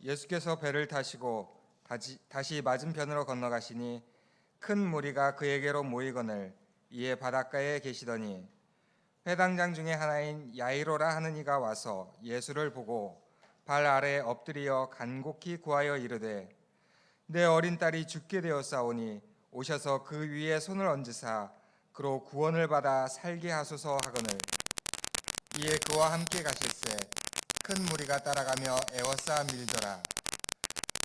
예수께서 배를 타시고 다시 맞은편으로 건너가시니 큰 무리가 그에게로 모이거늘 이에 바닷가에 계시더니 회당장 중에 하나인 야이로라 하는 이가 와서 예수를 보고 발 아래 엎드려 간곡히 구하여 이르되 내 어린 딸이 죽게 되었사오니 오셔서 그 위에 손을 얹으사 그로 구원을 받아 살게 하소서 하거늘 이에 그와 함께 가실새 큰 무리가 따라가며 애워싸 밀더라.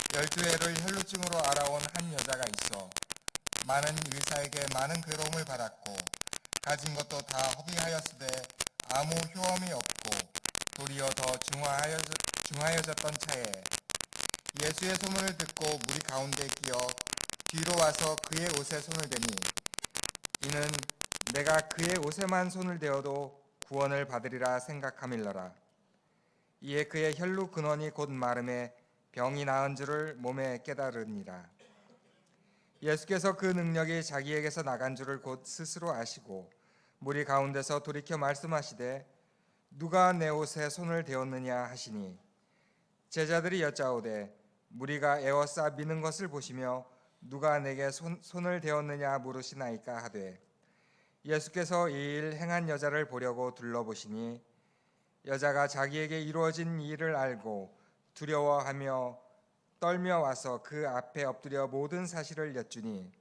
12해를 혈루증으로 알아온 한 여자가 있어 많은 의사에게 많은 괴로움을 받았고 가진 것도 다 허비하였으되 아무 효험이 없고 도리어 더 중하여졌던 차에 예수의 소문을 듣고 무리 가운데 끼어 뒤로 와서 그의 옷에 손을 대니 이는 내가 그의 옷에만 손을 대어도 구원을 받으리라 생각함일러라. 이에 그의 혈루 근원이 곧 마름에 병이 나은 줄을 몸에 깨달으니라. 예수께서 그 능력이 자기에게서 나간 줄을 곧 스스로 아시고 무리 가운데서 돌이켜 말씀하시되 누가 내 옷에 손을 대었느냐 하시니 제자들이 여짜오되 무리가 에워싸 미는 것을 보시며 누가 내게 손을 대었느냐 물으시나이까 하되 예수께서 이 일 행한 여자를 보려고 둘러보시니 여자가 자기에게 이루어진 일을 알고 두려워하며 떨며 와서 그 앞에 엎드려 모든 사실을 여쭈니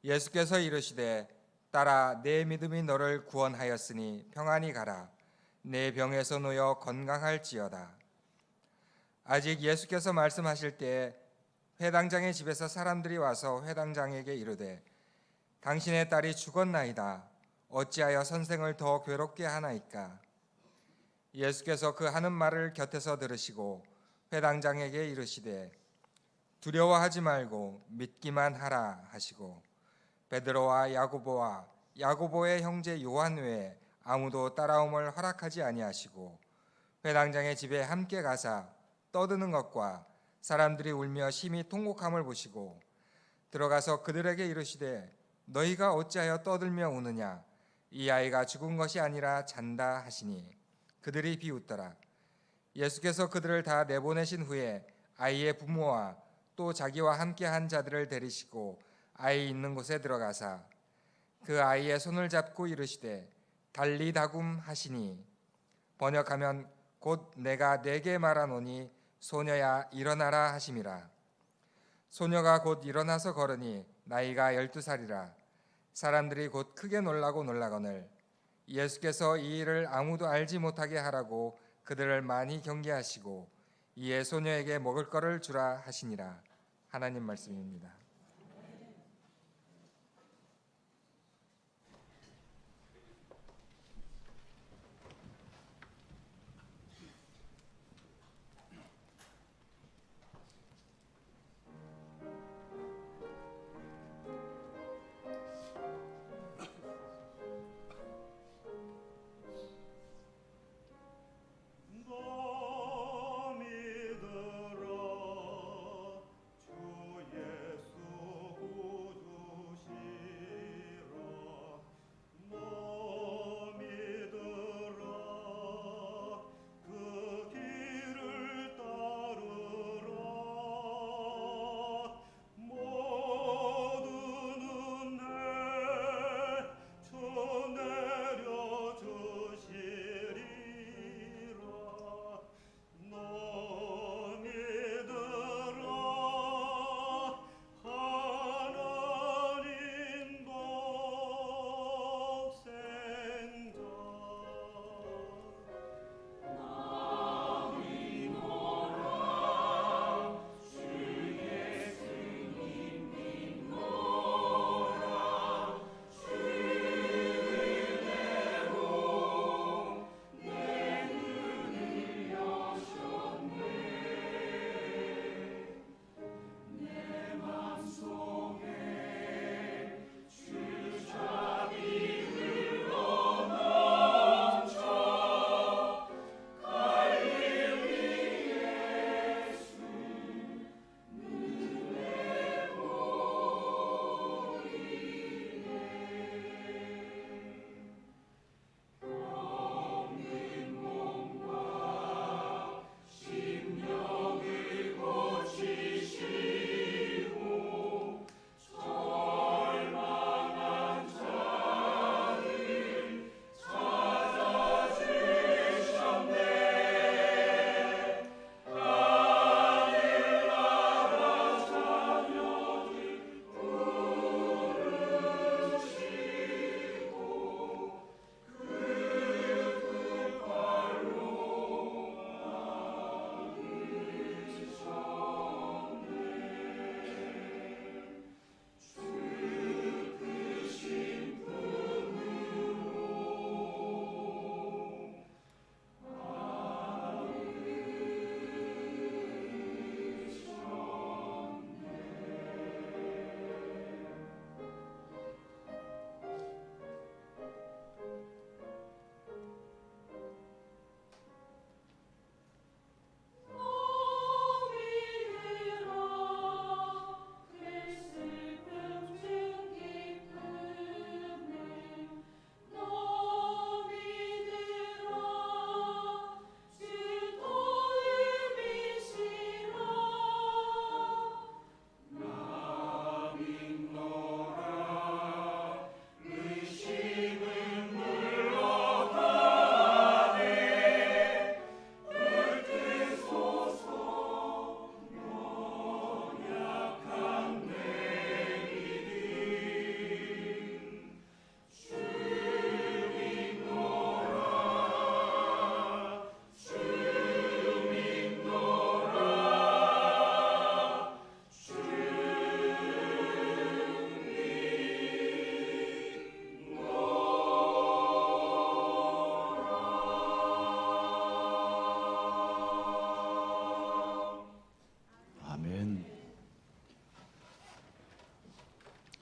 예수께서 이르시되 딸아 내 믿음이 너를 구원하였으니 평안히 가라 내 병에서 놓여 건강할지어다. 아직 예수께서 말씀하실 때에 회당장의 집에서 사람들이 와서 회당장에게 이르되 당신의 딸이 죽었나이다. 어찌하여 선생을 더 괴롭게 하나이까? 예수께서 그 하는 말을 곁에서 들으시고 회당장에게 이르시되 두려워하지 말고 믿기만 하라 하시고 베드로와 야고보와 야고보의 형제 요한 외에 아무도 따라옴을 허락하지 아니하시고 회당장의 집에 함께 가사 떠드는 것과 사람들이 울며 심히 통곡함을 보시고 들어가서 그들에게 이르시되 너희가 어찌하여 떠들며 우느냐 이 아이가 죽은 것이 아니라 잔다 하시니 그들이 비웃더라. 예수께서 그들을 다 내보내신 후에 아이의 부모와 또 자기와 함께한 자들을 데리시고 아이 있는 곳에 들어가사 그 아이의 손을 잡고 이르시되 달리다굼 하시니 번역하면 곧 내가 네게 말하노니 소녀야 일어나라 하심이라. 소녀가 곧 일어나서 걸으니 나이가 12살이라. 사람들이 곧 크게 놀라거늘 예수께서 이 일을 아무도 알지 못하게 하라고 그들을 많이 경계하시고 이에 소녀에게 먹을 것을 주라 하시니라. 하나님 말씀입니다. 믿으라 주 예수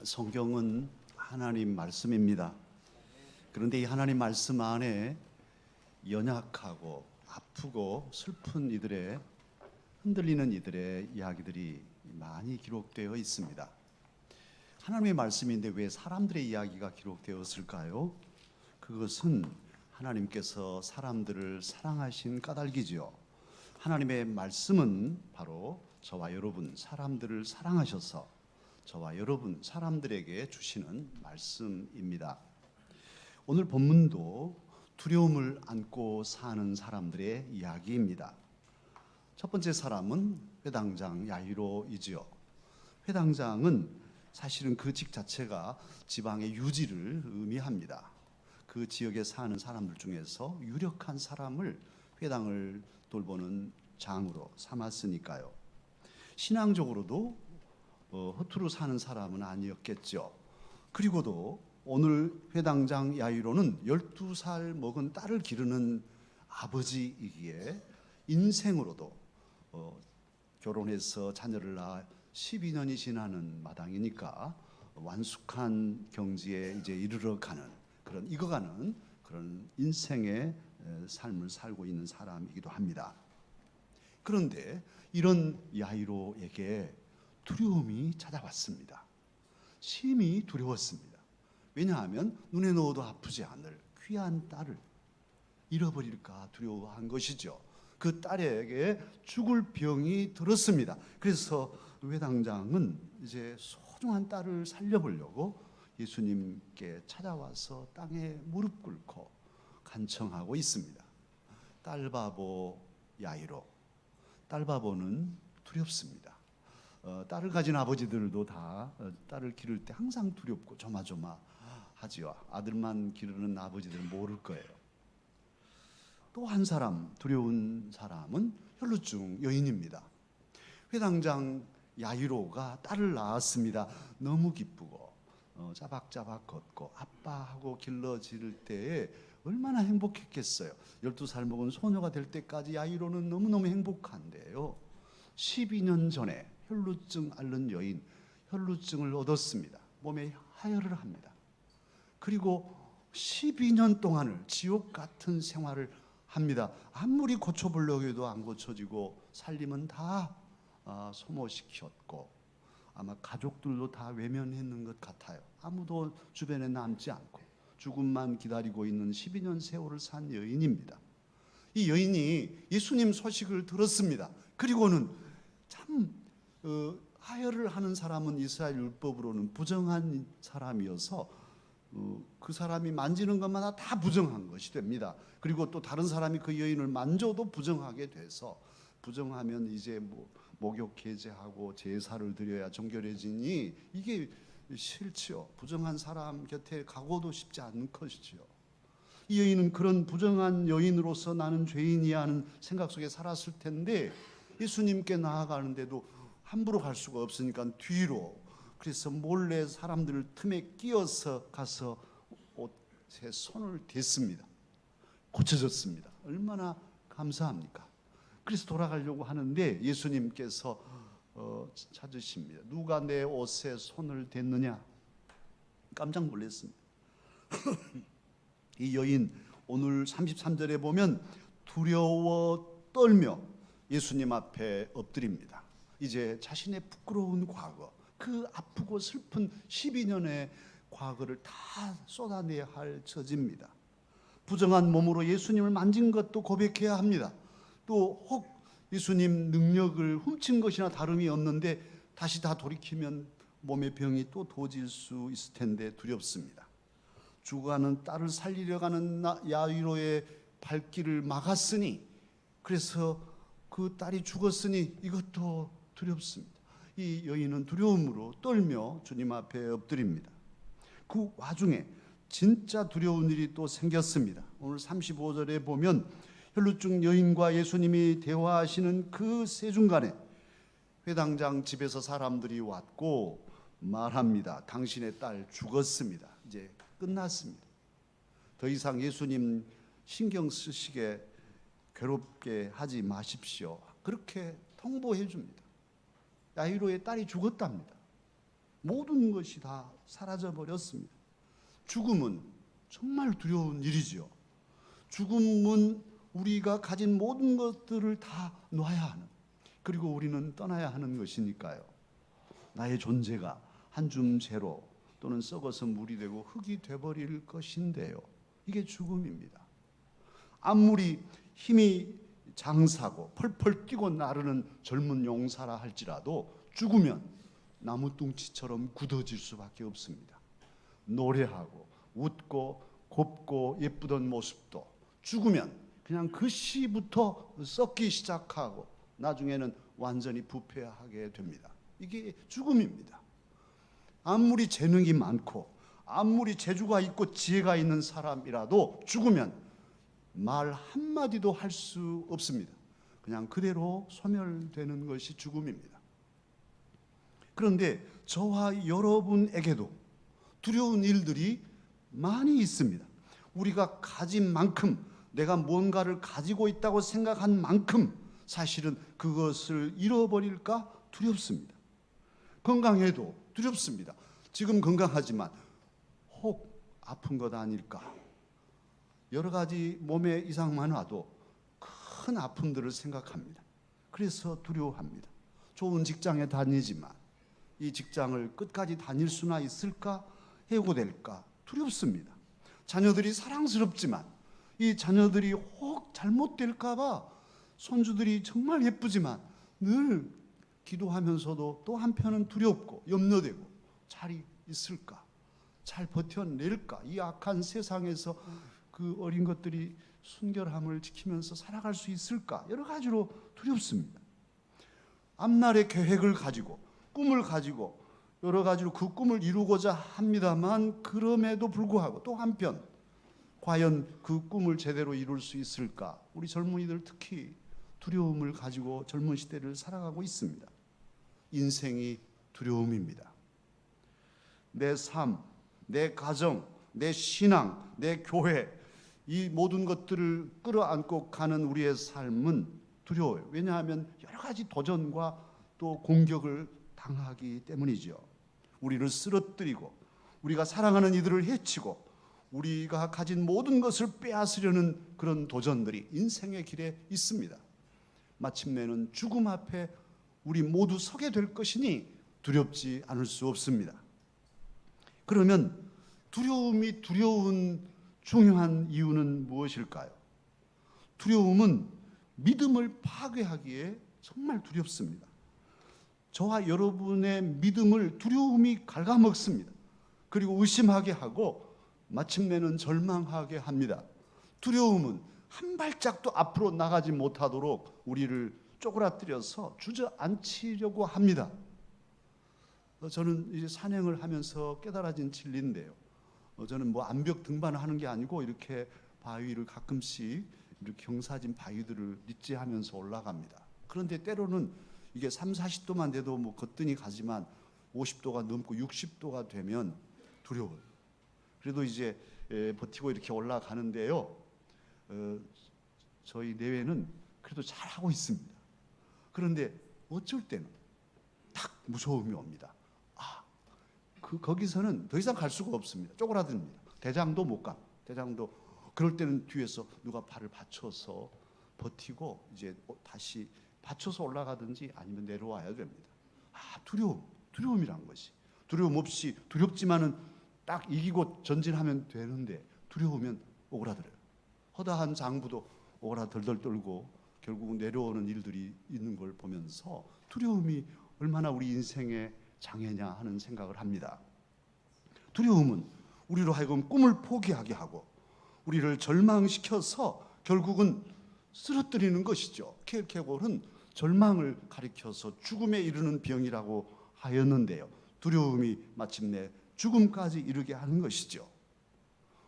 성경은 하나님 말씀입니다. 그런데 이 하나님 말씀 안에 연약하고 아프고 슬픈 이들의, 흔들리는 이들의 이야기들이 많이 기록되어 있습니다. 하나님의 말씀인데 왜 사람들의 이야기가 기록되었을까요? 그것은 하나님께서 사람들을 사랑하신 까닭이지요. 하나님의 말씀은 바로 저와 여러분 사람들을 사랑하셔서 저와 여러분 사람들에게 주시는 말씀입니다. 오늘 본문도 두려움을 안고 사는 사람들의 이야기입니다. 첫 번째 사람은 회당장 야이로이지요. 회당장은 사실은 그 직 자체가 지방의 유지를 의미합니다. 그 지역에 사는 사람들 중에서 유력한 사람을 회당을 돌보는 장으로 삼았으니까요. 신앙적으로도 허투루 사는 사람은 아니었겠죠. 그리고도 오늘 회당장 야이로는 12살 먹은 딸을 기르는 아버지이기에 인생으로도 결혼해서 자녀를 낳아 12년이 지나는 마당이니까 완숙한 경지에 이제 이르러가는 그런 익어가는 그런 인생의 삶을 살고 있는 사람이기도 합니다. 그런데 이런 야이로에게 두려움이 찾아왔습니다. 심히 두려웠습니다. 왜냐하면 눈에 넣어도 아프지 않을 귀한 딸을 잃어버릴까 두려워한 것이죠. 그 딸에게 죽을 병이 들었습니다. 그래서 회당장은 이제 소중한 딸을 살려보려고 예수님께 찾아와서 땅에 무릎 꿇고 간청하고 있습니다. 딸바보 야이로. 딸바보는 두렵습니다. 딸을 가진 아버지들도 다 딸을 기를 때 항상 두렵고 조마조마하지요. 아들만 기르는 아버지들은 모를 거예요. 또 한 사람 두려운 사람은 혈루증 여인입니다. 회당장 야이로가 딸을 낳았습니다. 너무 기쁘고 짜박짜박 걷고 아빠하고 길러질 때에 얼마나 행복했겠어요. 12살 먹은 소녀가 될 때까지 야이로는 너무너무 행복한데요. 12년 전에 혈루증 앓는 여인, 혈루증을 얻었습니다. 몸에 하혈을 합니다. 그리고 12년 동안을 지옥 같은 생활을 합니다. 아무리 고쳐보려고 해도 안 고쳐지고 살림은 다 소모시켰고 아마 가족들도 다 외면했는 것 같아요. 아무도 주변에 남지 않고 죽음만 기다리고 있는 12년 세월을 산 여인입니다. 이 여인이 예수님 소식을 들었습니다. 그리고는 참 하혈을 하는 사람은 이스라엘 율법으로는 부정한 사람이어서 그 사람이 만지는 것마다 다 부정한 것이 됩니다. 그리고 또 다른 사람이 그 여인을 만져도 부정하게 돼서 부정하면 이제 목욕 해제하고 제사를 드려야 정결해지니 이게 싫지요. 부정한 사람 곁에 가고도 싶지 않은 것이지요. 이 여인은 그런 부정한 여인으로서 나는 죄인이야 하는 생각 속에 살았을 텐데 예수님께 나아가는데도 함부로 갈 수가 없으니까 뒤로, 그래서 몰래 사람들 틈에 끼어서 가서 옷에 손을 댔습니다. 고쳐졌습니다. 얼마나 감사합니까? 그래서 돌아가려고 하는데 예수님께서 찾으십니다. 누가 내 옷에 손을 댔느냐? 깜짝 놀랐습니다. 이 여인 오늘 33절에 보면 두려워 떨며 예수님 앞에 엎드립니다. 이제 자신의 부끄러운 과거, 그 아프고 슬픈 12년의 과거를 다 쏟아내야 할 처지입니다. 부정한 몸으로 예수님을 만진 것도 고백해야 합니다. 또 혹 예수님 능력을 훔친 것이나 다름이 없는데 다시 다 돌이키면 몸의 병이 또 도질 수 있을 텐데 두렵습니다. 죽어가는 딸을 살리려 가는 야이로의 발길을 막았으니, 그래서 그 딸이 죽었으니 이것도 두렵습니다. 이 여인은 두려움으로 떨며 주님 앞에 엎드립니다. 그 와중에 진짜 두려운 일이 또 생겼습니다. 오늘 35절에 보면 혈루증 여인과 예수님이 대화하시는 그 세중간에 회당장 집에서 사람들이 왔고 말합니다. 당신의 딸 죽었습니다. 이제 끝났습니다. 더 이상 예수님 신경 쓰시게 괴롭게 하지 마십시오. 그렇게 통보해 줍니다. 야이로의 딸이 죽었답니다. 모든 것이 다 사라져 버렸습니다. 죽음은 정말 두려운 일이지요. 죽음은 우리가 가진 모든 것들을 다 놔야 하는, 그리고 우리는 떠나야 하는 것이니까요. 나의 존재가 한 줌 재로 또는 썩어서 물이 되고 흙이 돼버릴 것인데요. 이게 죽음입니다. 아무리 힘이 장사고 펄펄 뛰고 나르는 젊은 용사라 할지라도 죽으면 나무뚱치처럼 굳어질 수밖에 없습니다. 노래하고 웃고 곱고 예쁘던 모습도 죽으면 그냥 그 시부터 썩기 시작하고 나중에는 완전히 부패하게 됩니다. 이게 죽음입니다. 아무리 재능이 많고 아무리 재주가 있고 지혜가 있는 사람이라도 죽으면 말 한마디도 할 수 없습니다. 그냥 그대로 소멸되는 것이 죽음입니다. 그런데 저와 여러분에게도 두려운 일들이 많이 있습니다. 우리가 가진 만큼, 내가 뭔가를 가지고 있다고 생각한 만큼 사실은 그것을 잃어버릴까 두렵습니다. 건강해도 두렵습니다. 지금 건강하지만 혹 아픈 것 아닐까? 여러 가지 몸에 이상만 와도 큰 아픔들을 생각합니다. 그래서 두려워합니다. 좋은 직장에 다니지만 이 직장을 끝까지 다닐 수나 있을까? 해고될까? 두렵습니다. 자녀들이 사랑스럽지만 이 자녀들이 혹 잘못될까 봐 손주들이 정말 예쁘지만 늘 기도하면서도 또 한편은 두렵고 염려되고 잘 있을까? 잘 버텨낼까? 이 악한 세상에서 그 어린 것들이 순결함을 지키면서 살아갈 수 있을까? 여러 가지로 두렵습니다. 앞날의 계획을 가지고 꿈을 가지고 여러 가지로 그 꿈을 이루고자 합니다만 그럼에도 불구하고 또 한편 과연 그 꿈을 제대로 이룰 수 있을까? 우리 젊은이들 특히 두려움을 가지고 젊은 시대를 살아가고 있습니다. 인생이 두려움입니다. 내 삶, 내 가정, 내 신앙, 내 교회, 이 모든 것들을 끌어안고 가는 우리의 삶은 두려워요. 왜냐하면 여러 가지 도전과 또 공격을 당하기 때문이죠. 우리를 쓰러뜨리고 우리가 사랑하는 이들을 해치고 우리가 가진 모든 것을 빼앗으려는 그런 도전들이 인생의 길에 있습니다. 마침내는 죽음 앞에 우리 모두 서게 될 것이니 두렵지 않을 수 없습니다. 그러면 두려움이 두려운 중요한 이유는 무엇일까요? 두려움은 믿음을 파괴하기에 정말 두렵습니다. 저와 여러분의 믿음을 두려움이 갉아먹습니다. 그리고 의심하게 하고 마침내는 절망하게 합니다. 두려움은 한 발짝도 앞으로 나가지 못하도록 우리를 쪼그라뜨려서 주저앉히려고 합니다. 저는 이제 산행을 하면서 깨달아진 진리인데요. 저는 뭐 암벽 등반을 하는 게 아니고 이렇게 바위를 가끔씩 이렇게 경사진 바위들을 리치하면서 올라갑니다. 그런데 때로는 이게 30-40도만 돼도 뭐 거뜬히 가지만 50도가 넘고 60도가 되면 두려워요. 그래도 이제 버티고 이렇게 올라가는데요. 저희 내외는 그래도 잘하고 있습니다. 그런데 어쩔 때는 딱 무서움이 옵니다. 거기서는 더 이상 갈 수가 없습니다. 쪼그라듭니다. 대장도 못 가. 대장도 그럴 때는 뒤에서 누가 발을 받쳐서 버티고 이제 다시 받쳐서 올라가든지 아니면 내려와야 됩니다. 두려움이란 것이 두려움 없이 두렵지만은 딱 이기고 전진하면 되는데 두려우면 오그라들어요. 허다한 장부도 오그라들들 떨고 결국은 내려오는 일들이 있는 걸 보면서 두려움이 얼마나 우리 인생의 장애냐 하는 생각을 합니다. 두려움은 우리로 하여금 꿈을 포기하게 하고 우리를 절망시켜서 결국은 쓰러뜨리는 것이죠. 킬케고르는 절망을 가리켜서 죽음에 이르는 병이라고 하였는데요. 두려움이 마침내 죽음까지 이르게 하는 것이죠.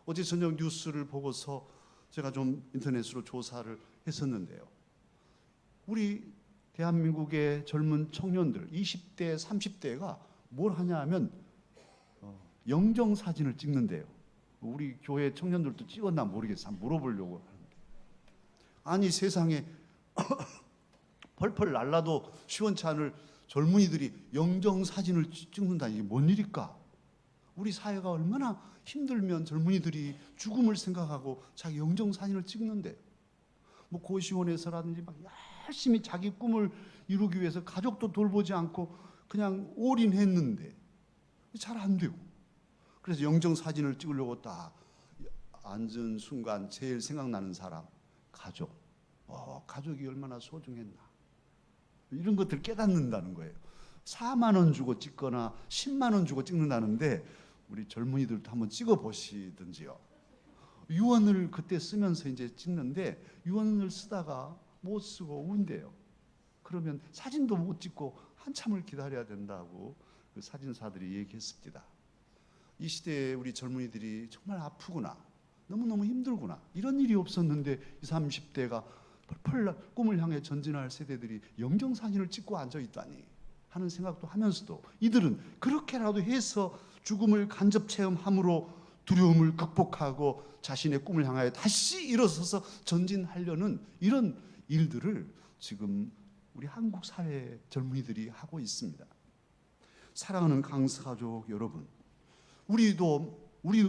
어제 저녁 뉴스를 보고서 제가 좀 인터넷으로 조사를 했었는데요. 우리 대한민국의 젊은 청년들 20대, 30대가 뭘 하냐 하면 영정 사진을 찍는데요. 우리 교회 청년들도 찍었나 모르겠어요. 물어보려고 하는데. 아니 세상에 펄펄 날라도 시원치 않을 젊은이들이 영정 사진을 찍는다. 이게 뭔 일일까? 우리 사회가 얼마나 힘들면 젊은이들이 죽음을 생각하고 자기 영정 사진을 찍는데, 뭐 고시원에서라든지 막 열심히 자기 꿈을 이루기 위해서 가족도 돌보지 않고 그냥 올인했는데 잘 안 되고, 그래서 영정 사진을 찍으려고 딱 앉은 순간 제일 생각나는 사람, 가족. 가족이 얼마나 소중했나, 이런 것들 깨닫는다는 거예요. 4만 원 주고 찍거나 10만 원 주고 찍는다는데 우리 젊은이들도 한번 찍어 보시든지요. 유언을 그때 쓰면서 이제 찍는데 유언을 쓰다가 못 쓰고 운대요. 그러면 사진도 못 찍고 한참을 기다려야 된다고 그 사진사들이 얘기했습니다. 이 시대에 우리 젊은이들이 정말 아프구나, 너무너무 힘들구나, 이런 일이 없었는데 20, 30대가 펄펄 꿈을 향해 전진할 세대들이 영정사진을 찍고 앉아있다니 하는 생각도 하면서도, 이들은 그렇게라도 해서 죽음을 간접 체험함으로 두려움을 극복하고 자신의 꿈을 향하여 다시 일어서서 전진하려는 이런 일들을 지금 우리 한국 사회 젊은이들이 하고 있습니다. 사랑하는 강서가족 여러분, 우리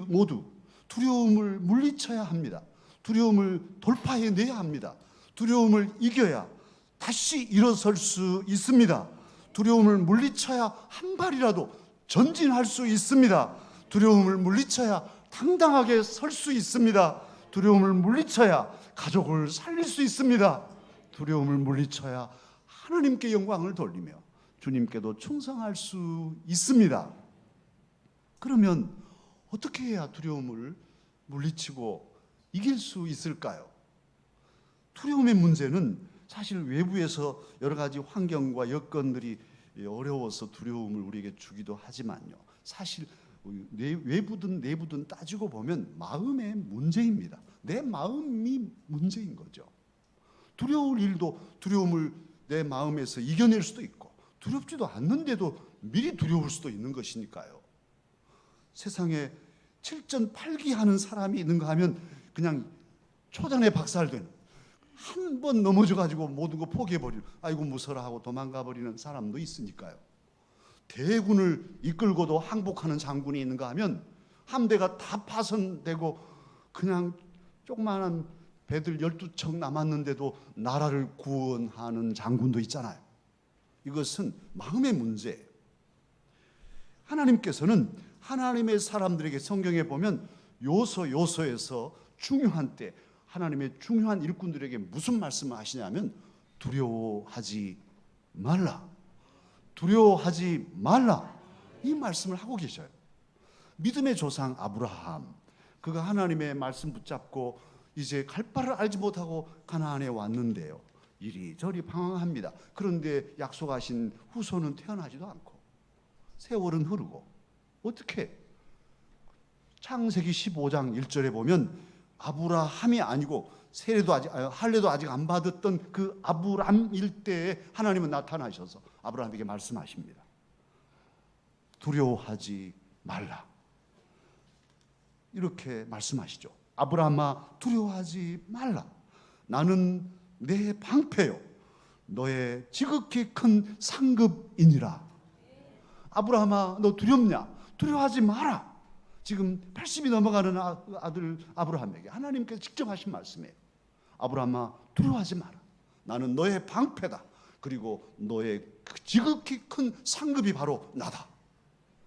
모두 두려움을 물리쳐야 합니다. 두려움을 돌파해내야 합니다. 두려움을 이겨야 다시 일어설 수 있습니다. 두려움을 물리쳐야 한 발이라도 전진할 수 있습니다. 두려움을 물리쳐야 당당하게 설 수 있습니다. 두려움을 물리쳐야 가족을 살릴 수 있습니다. 두려움을 물리쳐야 하나님께 영광을 돌리며 주님께도 충성할 수 있습니다. 그러면 어떻게 해야 두려움을 물리치고 이길 수 있을까요? 두려움의 문제는 사실 외부에서 여러 가지 환경과 여건들이 어려워서 두려움을 우리에게 주기도 하지만요, 사실 외부든 내부든 따지고 보면 마음의 문제입니다. 내 마음이 문제인 거죠. 두려울 일도 두려움을 내 마음에서 이겨낼 수도 있고, 두렵지도 않는데도 미리 두려울 수도 있는 것이니까요. 세상에 7전 8기 하는 사람이 있는가 하면 그냥 초장에 박살되는, 한 번 넘어져 가지고 모든 거 포기해버리는, 아이고 무서라 하고 도망가 버리는 사람도 있으니까요. 대군을 이끌고도 항복하는 장군이 있는가 하면 함대가 다 파손되고 그냥 조그마한 배들 12척 남았는데도 나라를 구원하는 장군도 있잖아요. 이것은 마음의 문제예요. 하나님께서는 하나님의 사람들에게 성경에 보면 요소에서 중요한 때 하나님의 중요한 일꾼들에게 무슨 말씀을 하시냐면 두려워하지 말라, 두려워하지 말라, 이 말씀을 하고 계셔요. 믿음의 조상 아브라함, 그가 하나님의 말씀 붙잡고 이제 갈 바를 알지 못하고 가나안에 왔는데요, 이리저리 방황합니다. 그런데 약속하신 후손은 태어나지도 않고 세월은 흐르고, 어떻게? 창세기 15장 1절에 보면 아브라함이 아니고 할례도 아직 안 받았던 그 아브람일 때에 하나님은 나타나셔서 아브라함에게 말씀하십니다. 두려워하지 말라, 이렇게 말씀하시죠. 아브라함아, 두려워하지 말라. 나는 내 방패요, 너의 지극히 큰 상급이니라. 아브라함아, 너 두렵냐? 두려워하지 마라. 지금 80이 넘어가는 아들 아브라함에게 하나님께서 직접 하신 말씀이에요. 아브라함아, 두려워하지 마라. 나는 너의 방패다. 그리고 너의 지극히 큰 상급이 바로 나다.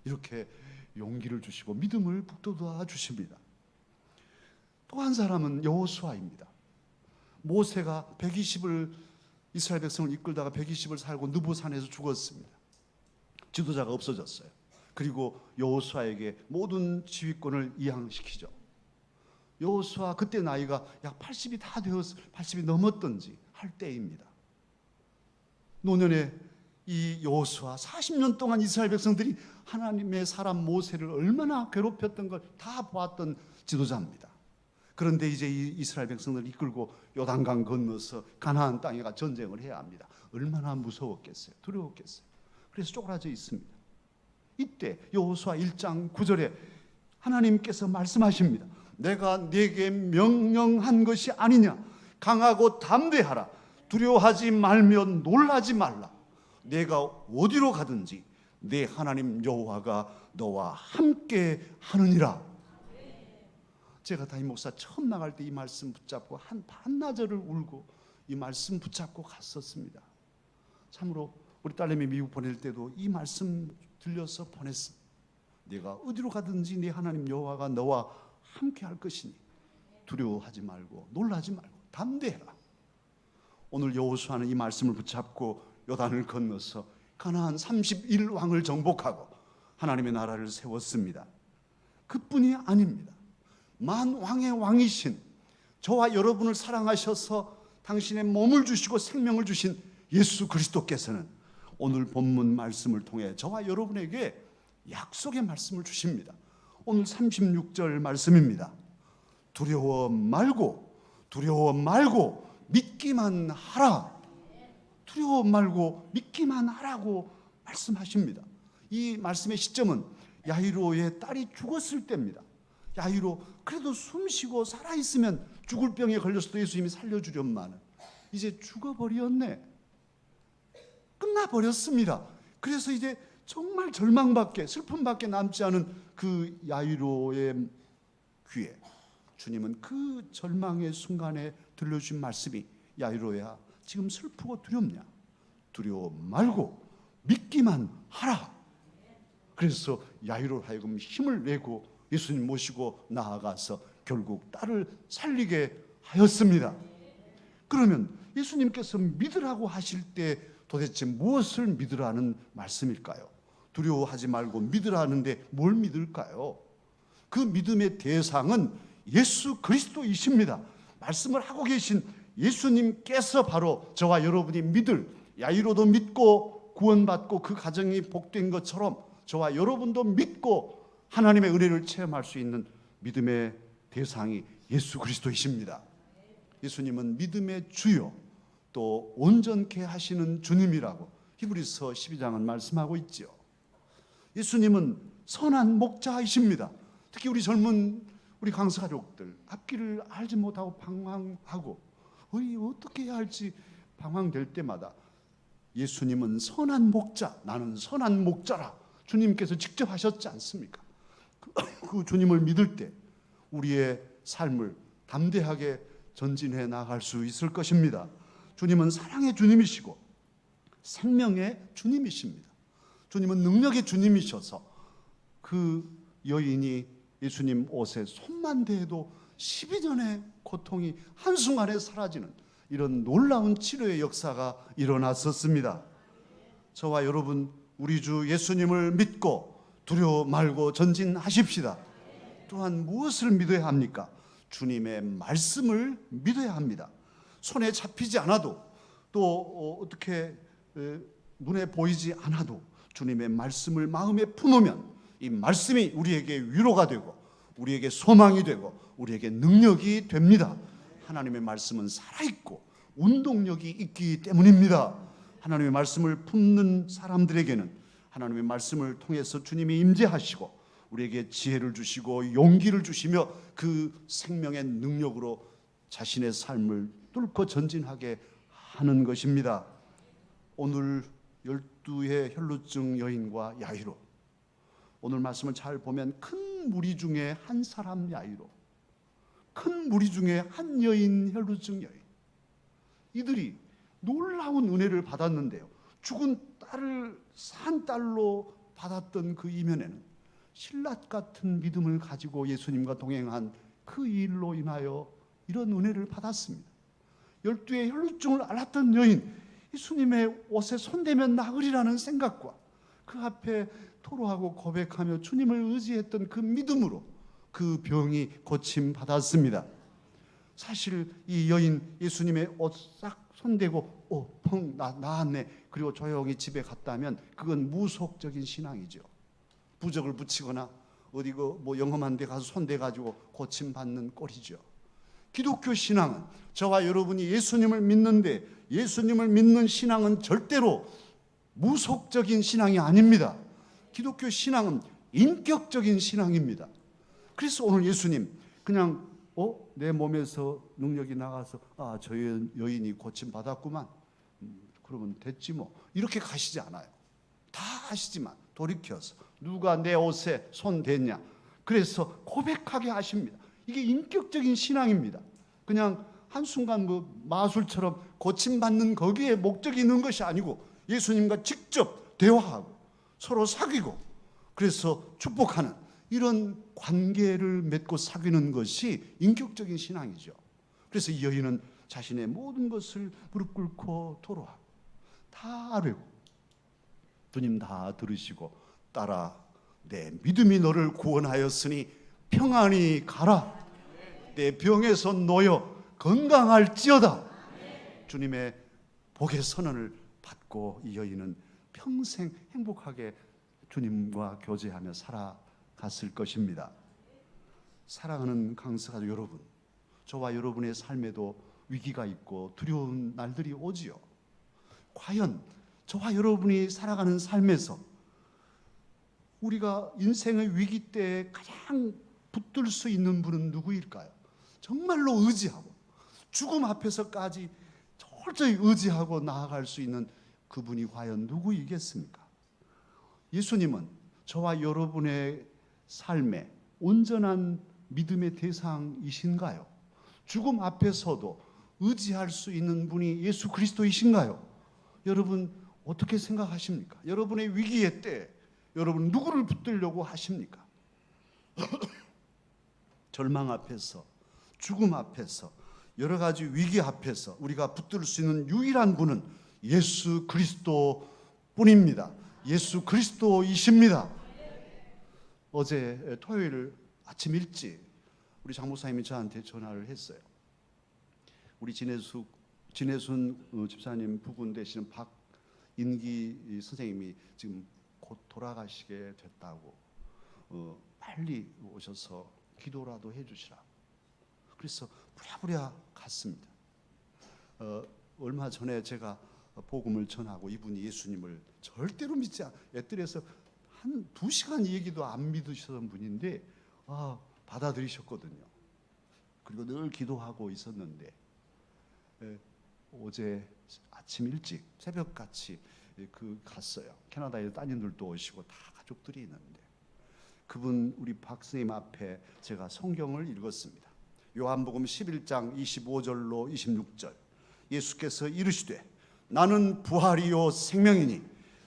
이렇게 용기를 주시고 믿음을 북돋아 주십니다. 또 한 사람은 여호수아입니다. 모세가 120을 이스라엘 백성을 이끌다가 120을 살고 느보산에서 죽었습니다. 지도자가 없어졌어요. 그리고 여호수아에게 모든 지휘권을 이양시키죠. 여호수아 그때 나이가 약 80이 다 되어서 80이 넘었던지 할 때입니다. 노년에 이 여호수아 40년 동안 이스라엘 백성들이 하나님의 사람 모세를 얼마나 괴롭혔던 걸 다 보았던 지도자입니다. 그런데 이제 이 이스라엘 백성들을 이끌고 요단강 건너서 가나안 땅에 가 전쟁을 해야 합니다. 얼마나 무서웠겠어요. 두려웠겠어요. 그래서 쪼그라져 있습니다. 이때 여호수아 1장 9절에 하나님께서 말씀하십니다. 내가 네게 명령한 것이 아니냐. 강하고 담대하라. 두려워하지 말며 놀라지 말라. 내가 어디로 가든지 내 하나님 여호와가 너와 함께 하느니라. 제가 담임 목사 처음 나갈 때 이 말씀 붙잡고 한 반나절을 울고 이 말씀 붙잡고 갔었습니다. 참으로 우리 딸내미 미국 보낼 때도 이 말씀 들려서 보냈습니다. 내가 어디로 가든지 네 하나님 여호와가 너와 함께 할 것이니 두려워하지 말고 놀라지 말고 담대해라. 오늘 여호수아는 이 말씀을 붙잡고 요단을 건너서 가나안 31왕을 정복하고 하나님의 나라를 세웠습니다. 그뿐이 아닙니다. 만왕의 왕이신 저와 여러분을 사랑하셔서 당신의 몸을 주시고 생명을 주신 예수 그리스도께서는 오늘 본문 말씀을 통해 저와 여러분에게 약속의 말씀을 주십니다. 오늘 36절 말씀입니다. 두려워 말고 믿기만 하라. 두려워 말고 믿기만 하라고 말씀하십니다. 이 말씀의 시점은 야이로의 딸이 죽었을 때입니다. 야이로 그래도 숨쉬고 살아있으면 죽을 병에 걸렸어도 예수님이 살려주련만은 이제 죽어버렸네. 끝나버렸습니다. 그래서 이제 정말 절망밖에 슬픔밖에 남지 않은 그 야이로의 귀에 주님은 그 절망의 순간에 들려주신 말씀이 야이로야 지금 슬프고 두렵냐? 두려워 말고 믿기만 하라. 그래서 야이로 하여금 힘을 내고 예수님 모시고 나아가서 결국 딸을 살리게 하였습니다. 그러면 예수님께서 믿으라고 하실 때 도대체 무엇을 믿으라는 말씀일까요? 두려워하지 말고 믿으라는데 뭘 믿을까요? 그 믿음의 대상은 예수 그리스도이십니다. 말씀을 하고 계신 예수님께서 바로 저와 여러분이 믿을 야이로도 믿고 구원받고 그 가정이 복된 것처럼 저와 여러분도 믿고 하나님의 은혜를 체험할 수 있는 믿음의 대상이 예수 그리스도이십니다. 예수님은 믿음의 주요 또 온전케 하시는 주님이라고 히브리서 12장은 말씀하고 있죠. 예수님은 선한 목자이십니다. 특히 우리 젊은 우리 강사 가족들 앞길을 알지 못하고 방황하고 어떻게 해야 할지 방황될 때마다 예수님은 선한 목자, 나는 선한 목자라 주님께서 직접 하셨지 않습니까? 그 주님을 믿을 때 우리의 삶을 담대하게 전진해 나갈 수 있을 것입니다. 주님은 사랑의 주님이시고 생명의 주님이십니다. 주님은 능력의 주님이셔서 그 여인이 예수님 옷에 손만 대도 12년의 고통이 한순간에 사라지는 이런 놀라운 치료의 역사가 일어났었습니다. 저와 여러분 우리 주 예수님을 믿고 두려워 말고 전진하십시다. 또한 무엇을 믿어야 합니까? 주님의 말씀을 믿어야 합니다. 손에 잡히지 않아도 또 어떻게 눈에 보이지 않아도 주님의 말씀을 마음에 품으면 이 말씀이 우리에게 위로가 되고 우리에게 소망이 되고 우리에게 능력이 됩니다. 하나님의 말씀은 살아있고 운동력이 있기 때문입니다. 하나님의 말씀을 품는 사람들에게는 하나님의 말씀을 통해서 주님이 임재하시고 우리에게 지혜를 주시고 용기를 주시며 그 생명의 능력으로 자신의 삶을 뚫고 전진하게 하는 것입니다. 오늘 12의 혈루증 여인과 야이로, 오늘 말씀을 잘 보면 큰 무리 중에 한 사람 야이로, 큰 무리 중에 한 여인 혈루증 여인, 이들이 놀라운 은혜를 받았는데요, 죽은 딸을 산 딸로 받았던 그 이면에는 신라 같은 믿음을 가지고 예수님과 동행한 그 일로 인하여 이런 은혜를 받았습니다. 12의 혈루증을 앓았던 여인, 예수님의 옷에 손대면 나으리라는 생각과 그 앞에 토로하고 고백하며 주님을 의지했던 그 믿음으로 그 병이 고침받았습니다. 사실 이 여인 예수님의 옷 싹 손대고 펑 나았네, 그리고 조용히 집에 갔다면 그건 무속적인 신앙이죠. 부적을 붙이거나 어디 뭐 영험한 데 가서 손대가지고 고침받는 꼴이죠. 기독교 신앙은 저와 여러분이 예수님을 믿는데 예수님을 믿는 신앙은 절대로 무속적인 신앙이 아닙니다. 기독교 신앙은 인격적인 신앙입니다. 그래서 오늘 예수님 그냥 내 몸에서 능력이 나가서 저 여인이 고침받았구만, 그러면 됐지 뭐 이렇게 가시지 않아요. 다 아시지만 돌이켜서 누가 내 옷에 손 댔냐, 그래서 고백하게 하십니다. 이게 인격적인 신앙입니다. 그냥 한순간 뭐 마술처럼 고침받는 거기에 목적이 있는 것이 아니고 예수님과 직접 대화하고 서로 사귀고 그래서 축복하는 이런 관계를 맺고 사귀는 것이 인격적인 신앙이죠. 그래서 이 여인은 자신의 모든 것을 무릎 꿇고 토로하고 다 아뢰고 주님 다 들으시고 따라 내 믿음이 너를 구원하였으니 평안히 가라. 내 병에서 놓여 건강할지어다. 주님의 복의 선언을 받고 이 여인은 평생 행복하게 주님과 교제하며 살아갔을 것입니다. 사랑하는 강서가족 여러분, 저와 여러분의 삶에도 위기가 있고 두려운 날들이 오지요. 과연 저와 여러분이 살아가는 삶에서 우리가 인생의 위기 때 가장 붙들 수 있는 분은 누구일까요? 정말로 의지하고 죽음 앞에서까지 철저히 의지하고 나아갈 수 있는 그분이 과연 누구이겠습니까? 예수님은 저와 여러분의 삶에 온전한 믿음의 대상이신가요? 죽음 앞에서도 의지할 수 있는 분이 예수 그리스도이신가요? 여러분 어떻게 생각하십니까? 여러분의 위기의 때 여러분 누구를 붙들려고 하십니까? 절망 앞에서, 죽음 앞에서, 여러 가지 위기 앞에서 우리가 붙들 수 있는 유일한 분은 예수 그리스도뿐입니다. 예수 그리스도이십니다. 어제 토요일 아침 일찍 우리 장목사님이 저한테 전화를 했어요. 우리 진해순 집사님 부군 되시는 박인기 선생님이 지금 곧 돌아가시게 됐다고 빨리 오셔서 기도라도 해주시라. 그래서 부랴부랴 갔습니다. 얼마 전에 제가 복음을 전하고 이분이 예수님을 절대로 믿지 않아 애들에서 한 2시간 얘기도 안 믿으시던 분인데 받아들이셨거든요. 그리고 늘 기도하고 있었는데 어제 아침 일찍 새벽같이 갔어요. 캐나다에 따님들도 오시고 다 가족들이 있는데 그분 우리 박 선생님 앞에 제가 성경을 읽었습니다. 요한복음 11장 25절로 26절 예수께서 이르시되 나는 부활이요 생명이니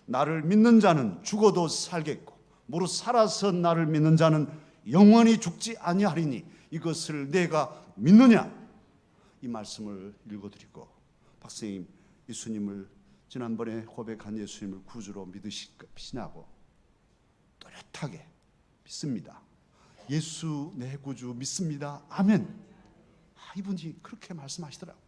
나를 믿는 자는 죽어도 살겠고 무릇 살아서 나를 믿는 자는 영원히 죽지 아니하리니 이것을 내가 믿느냐? 이 말씀을 읽어드리고 박사님 예수님을 지난번에 고백한 예수님을 구주로 믿으시냐고 또렷하게 믿습니다. 예수 내 구주 믿습니다. 아멘. 이분이 그렇게 말씀하시더라고요.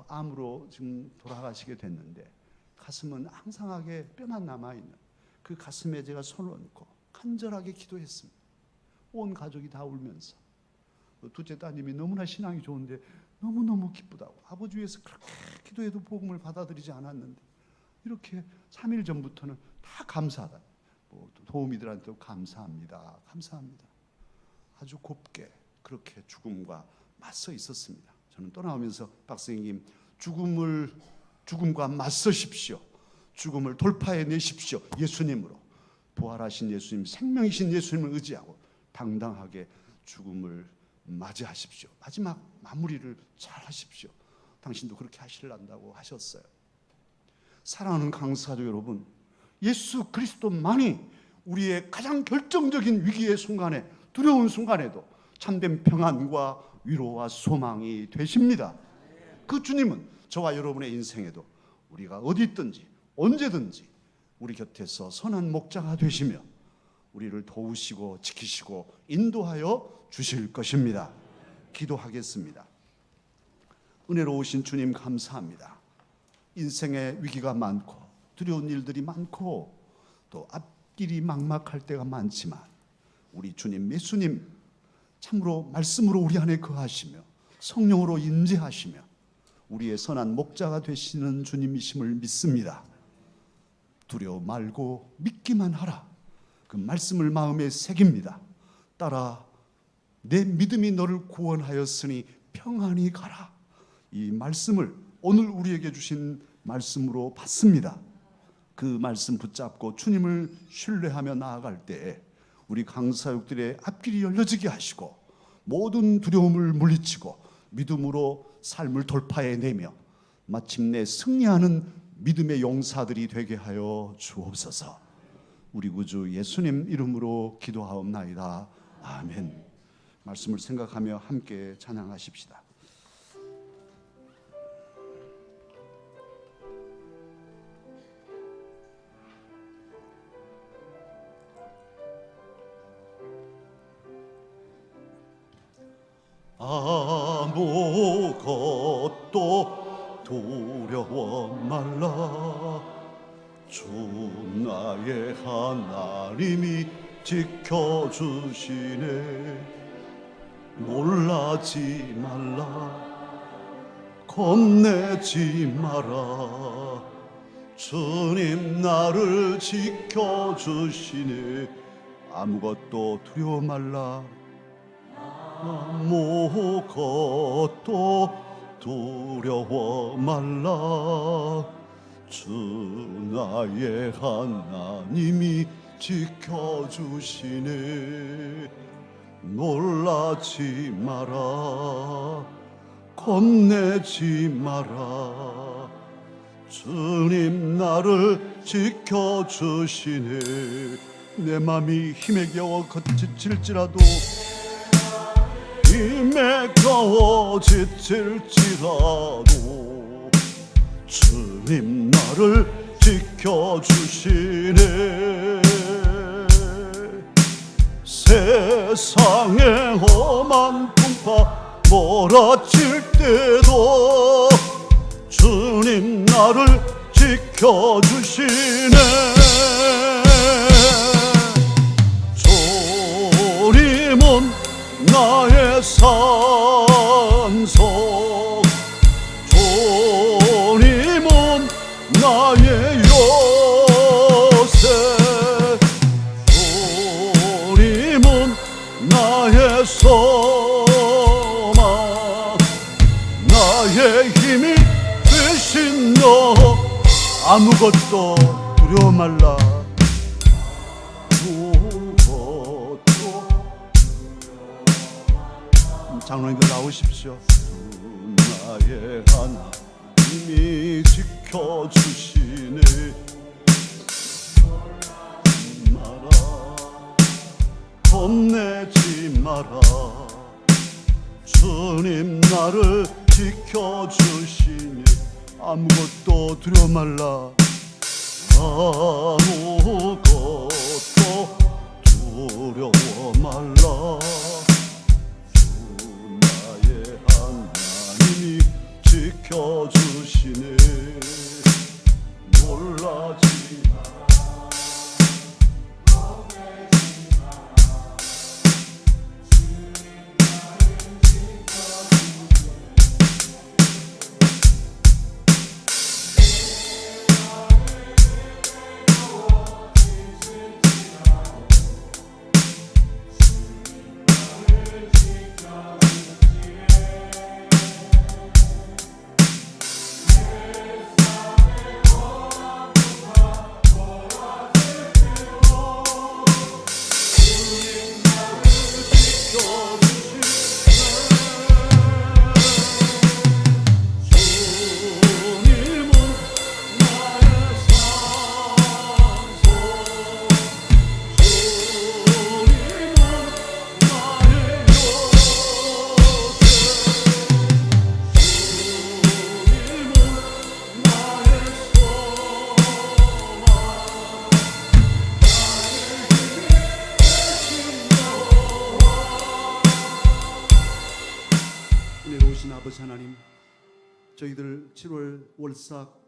암으로 지금 돌아가시게 됐는데 가슴은 항상하게 뼈만 남아있는 그 가슴에 제가 손을 얹고 간절하게 기도했습니다. 온 가족이 다 울면서 둘째 따님이 너무나 신앙이 좋은데 너무너무 기쁘다고 아버지 위해서 그렇게 기도해도 복음을 받아들이지 않았는데 이렇게 3일 전부터는 다 감사하다. 도우미들한테도 감사합니다. 감사합니다. 아주 곱게 그렇게 죽음과 맞서 있었습니다. 저는 떠나오면서 박사님 죽음과 맞서십시오. 죽음을 돌파해내십시오. 예수님으로 부활하신 예수님, 생명이신 예수님을 의지하고 당당하게 죽음을 맞이하십시오. 마지막 마무리를 잘 하십시오. 당신도 그렇게 하시려고 하셨어요. 사랑하는 강사가족 여러분, 예수 그리스도만이 우리의 가장 결정적인 위기의 순간에 두려운 순간에도 참된 평안과 위로와 소망이 되십니다. 그 주님은 저와 여러분의 인생에도 우리가 어디 있든지 언제든지 우리 곁에서 선한 목자가 되시며 우리를 도우시고 지키시고 인도하여 주실 것입니다. 기도하겠습니다. 은혜로우신 주님 감사합니다. 인생의 위기가 많고 두려운 일들이 많고 또 앞길이 막막할 때가 많지만 우리 주님 예수님 참으로 말씀으로 우리 안에 거하시며 성령으로 임재하시며 우리의 선한 목자가 되시는 주님이심을 믿습니다. 두려워 말고 믿기만 하라. 그 말씀을 마음에 새깁니다. 따라 내 믿음이 너를 구원하였으니 평안히 가라. 이 말씀을 오늘 우리에게 주신 말씀으로 받습니다. 그 말씀 붙잡고 주님을 신뢰하며 나아갈 때 우리 강사육들의 앞길이 열려지게 하시고 모든 두려움을 물리치고 믿음으로 삶을 돌파해내며 마침내 승리하는 믿음의 용사들이 되게 하여 주옵소서. 우리 구주 예수님 이름으로 기도하옵나이다. 아멘. 말씀을 생각하며 함께 찬양하십시다. 아무것도 두려워 말라. 주 나의 하나님이 지켜주시네. 놀라지 말라. 겁내지 마라. 주님 나를 지켜주시네. 아무것도 두려워 말라. 아무것도 두려워 말라. 주 나의 하나님이 지켜주시네. 놀라지 마라. 겁내지 마라. 주님 나를 지켜주시네. 내 맘이 힘에 겨워 지칠지라도 힘에 겨워 지칠지라도 주님 나를 지켜주시네. 세상의 험한 풍파 몰아칠 때도 주님 나를 지켜주시네. 주님은 나의 산성, 주님은 나의 요새, 주님은 나의 소망, 나의 힘이 되신 너. 아무것도 두려워 말라. 장로님들 나오십시오. 나의 하나님이 지켜주시네. 마라. 겁내지 마라. 주님 나를 지켜주시네. 아무것도 두려워 말라. 아무것도 두려워 말라. 하나님이 지켜주시네. 놀라지 마라. 겁내지 마라. 주님 나를 지켜주시네. 은혜로우신 아버지 하나님, 저희들 7월 월삭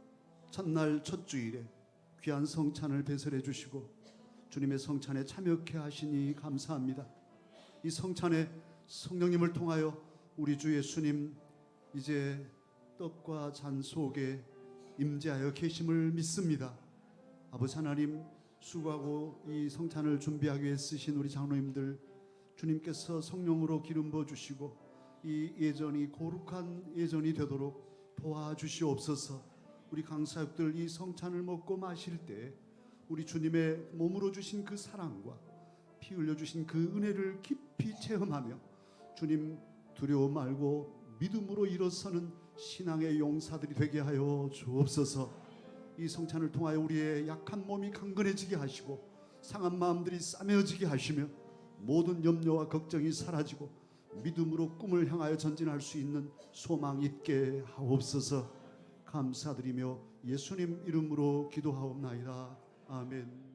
첫날 첫 주일에 귀한 성찬을 배설해 주시고 주님의 성찬에 참여케 하시니 감사합니다. 이 성찬에 성령님을 통하여 우리 주 예수님 이제 떡과 잔 속에 임재하여 계심을 믿습니다. 아버지 하나님, 수고하고 이 성찬을 준비하기 위해 쓰신 우리 장로님들 주님께서 성령으로 기름 부어 주시고 이 예전이 거룩한 예전이 되도록 도와주시옵소서. 우리 강사역들 이 성찬을 먹고 마실 때 우리 주님의 몸으로 주신 그 사랑과 피 흘려 주신 그 은혜를 깊이 체험하며 주님 두려워 말고 믿음으로 일어서는 신앙의 용사들이 되게 하여 주옵소서. 이 성찬을 통하여 우리의 약한 몸이 강건해지게 하시고 상한 마음들이 싸매어지게 하시며 모든 염려와 걱정이 사라지고 믿음으로 꿈을 향하여 전진할 수 있는 소망 있게 하옵소서. 감사드리며 예수님 이름으로 기도하옵나이다. 아멘.